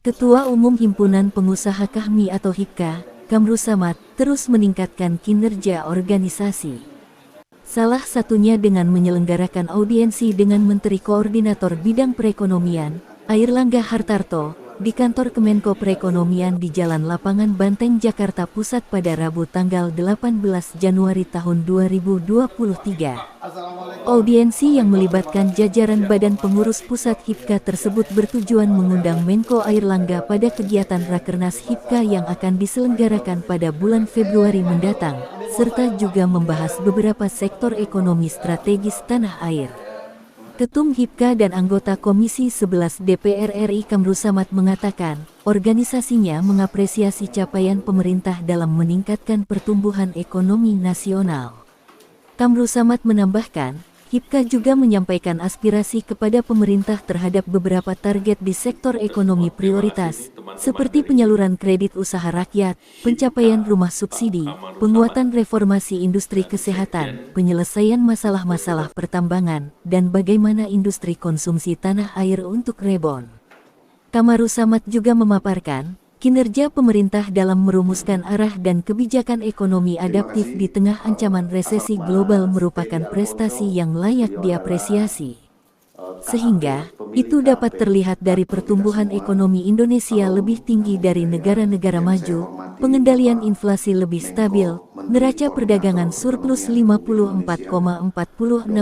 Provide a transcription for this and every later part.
Ketua Umum Himpunan Pengusaha Kahmi atau HIPKA, Kamru Samad, terus meningkatkan kinerja organisasi. Salah satunya dengan menyelenggarakan audiensi dengan Menteri Koordinator Bidang Perekonomian, Airlangga Hartarto, di kantor Kemenko Perekonomian di Jalan Lapangan Banteng, Jakarta Pusat pada Rabu tanggal 18 Januari tahun 2023. Audiensi yang melibatkan jajaran Badan Pengurus Pusat HIPKA tersebut bertujuan mengundang Menko Airlangga pada kegiatan Rakernas HIPKA yang akan diselenggarakan pada bulan Februari mendatang, serta juga membahas beberapa sektor ekonomi strategis tanah air. Ketum HIPKA dan anggota Komisi 11 DPR RI Kamru Samad mengatakan, organisasinya mengapresiasi capaian pemerintah dalam meningkatkan pertumbuhan ekonomi nasional. Kamru Samad menambahkan, HIPKA juga menyampaikan aspirasi kepada pemerintah terhadap beberapa target di sektor ekonomi prioritas, seperti penyaluran kredit usaha rakyat, pencapaian rumah subsidi, penguatan reformasi industri kesehatan, penyelesaian masalah-masalah pertambangan, dan bagaimana industri konsumsi tanah air untuk rebound. Kamru Samad juga memaparkan, kinerja pemerintah dalam merumuskan arah dan kebijakan ekonomi adaptif di tengah ancaman resesi global merupakan prestasi yang layak diapresiasi. Sehingga, itu dapat terlihat dari pertumbuhan ekonomi Indonesia lebih tinggi dari negara-negara maju, pengendalian inflasi lebih stabil, neraca perdagangan surplus 54,46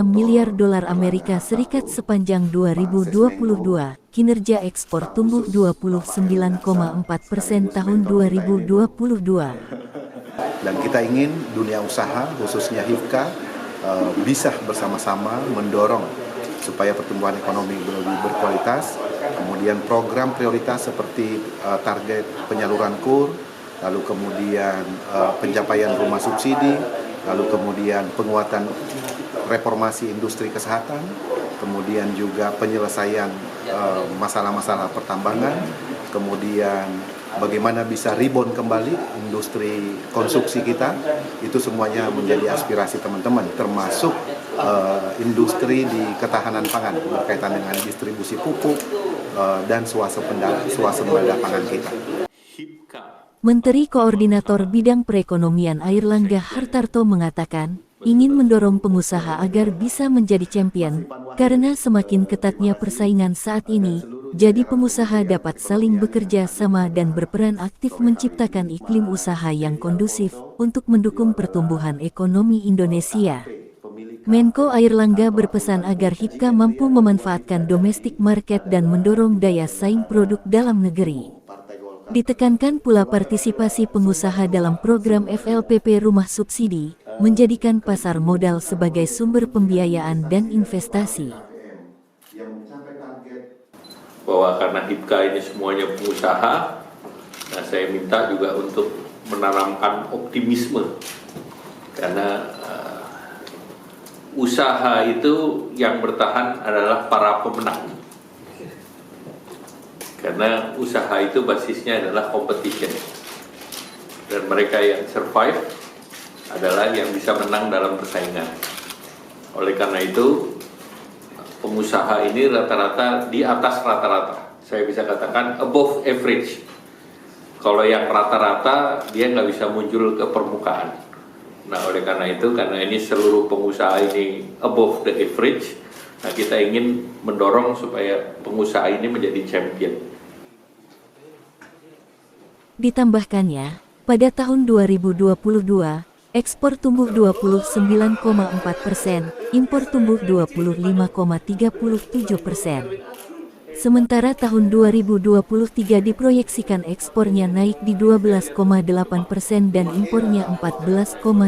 miliar dolar Amerika Serikat sepanjang 2022, kinerja ekspor tumbuh 29,4% tahun 2022. Dan kita ingin dunia usaha, khususnya HIPKA, bisa bersama-sama mendorong supaya pertumbuhan ekonomi lebih berkualitas, kemudian program prioritas seperti target penyaluran KUR, lalu kemudian pencapaian rumah subsidi, lalu kemudian penguatan reformasi industri kesehatan, kemudian juga penyelesaian masalah-masalah pertambangan, kemudian bagaimana bisa rebound kembali industri konsumsi kita, itu semuanya menjadi aspirasi teman-teman, termasuk industri di ketahanan pangan berkaitan dengan distribusi pupuk dan swasembada pangan kita. Menteri Koordinator Bidang Perekonomian Airlangga Hartarto mengatakan, ingin mendorong pengusaha agar bisa menjadi champion, karena semakin ketatnya persaingan saat ini, jadi pengusaha dapat saling bekerja sama dan berperan aktif menciptakan iklim usaha yang kondusif untuk mendukung pertumbuhan ekonomi Indonesia. Menko Airlangga berpesan agar HIPKA mampu memanfaatkan domestic market dan mendorong daya saing produk dalam negeri. Ditekankan pula partisipasi pengusaha dalam program FLPP rumah subsidi, menjadikan pasar modal sebagai sumber pembiayaan dan investasi. Bahwa karena HIPKA ini semuanya pengusaha, nah saya minta juga untuk menanamkan optimisme, karena usaha itu yang bertahan adalah para pemenang, karena usaha itu basisnya adalah competition, dan mereka yang survive adalah yang bisa menang dalam persaingan. Oleh karena itu, pengusaha ini rata-rata di atas rata-rata, saya bisa katakan above average. Kalau yang rata-rata dia nggak bisa muncul ke permukaan. Nah, oleh karena itu, karena ini seluruh pengusaha ini above the average, nah kita ingin mendorong supaya pengusaha ini menjadi champion. Ditambahkannya, pada tahun 2022, ekspor tumbuh 29,4%, impor tumbuh 25,37%. Sementara tahun 2023 diproyeksikan ekspornya naik di 12,8% dan impornya 14,9%.